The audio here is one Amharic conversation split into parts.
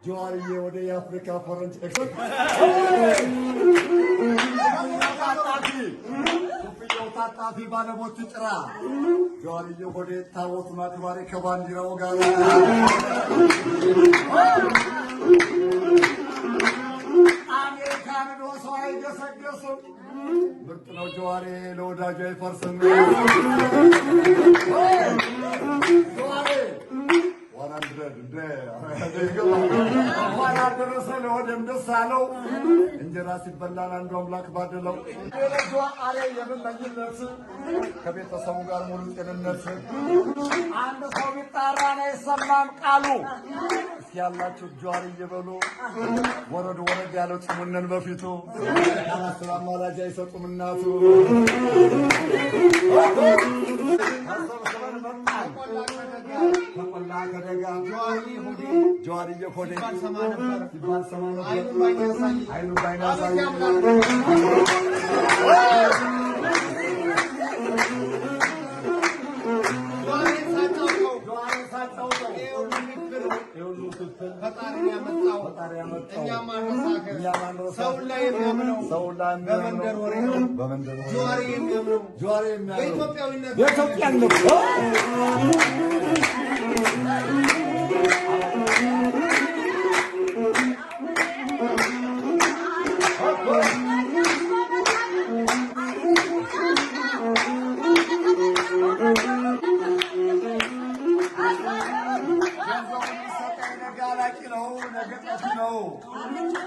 ጀዋርዬ ወደ የአፍሪካ ፈረንጅ ኩፍያው ታጣፊ ባለሞት ጭራ ጀዋርዬ ወደ ታቦቱን አክባሪ ከባንዲራው ጋር አሜሪካን ዶ ሰው አይገሰገስም ምርጥ ነው ጀዋሬ ለወዳጁ አይፈርስም ጀዋሬ ደረሰ ለወደም ደስ አለው እንጀራ ሲበላን አንዱ አምላክ ባደለው ጀዋሬ የምመኝለት ከቤተሰቡ ጋር ሙሉ ጤንነት አንድ ሰው ቢጣራ ነው አይሰማም ቃሉ እስኪ ያላችሁ ጀዋሬ እየበሉ ወረድ ወረድ ያለው ጭሙነን በፊቱ አናስራ ማላጃ አይሰጡም እናቱ ጀዋርዬ ሆዴ ሲባል ሰማ ነበር አይኑ ባይናሳይ ፈጣሪ ያመጣው ሰው ላይ የሚያምነው በመንደር ወሬ ነው ጀዋርዬ የሚያምነው በኢትዮጵያዊነት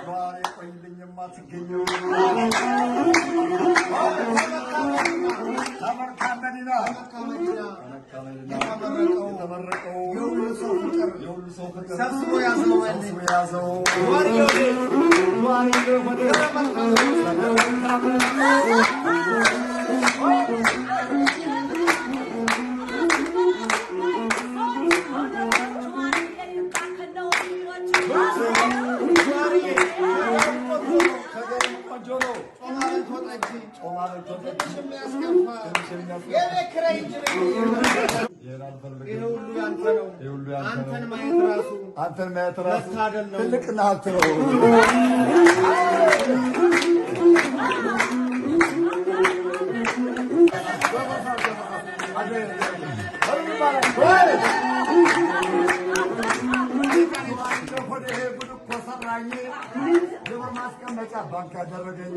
ጀዋሬ ቆይልኝ የማትገኘው ተመርካ መዲና የተመረቀው የሁሉ ሰው ፍቅር ሰብስቦ ያዘው አንተን ማየት ራሱ ትልቅና ሀብት ነው። ግብር ማስቀመጫ ባንክ ያደረገኝ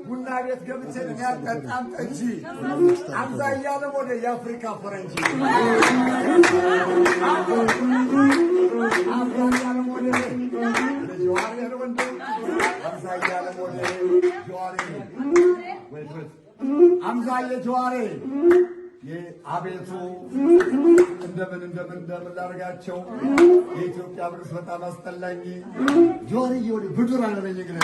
ቡና ቤት ገብቼ የሚያጠጣም ጠጅ አምዛ እያለ ወደ የአፍሪካ ፈረንጅ አምዛ እያለ ወደ ጀዋሬ ወንድ አምዛ እያለ ወደ ጀዋሬ አምዛ የጀዋሬ አቤቱ እንደምን ላድርጋቸው የኢትዮጵያ ብርስ በጣም አስጠላኝ ጀዋርዬ ወደ ብዱር አለበኝ ግን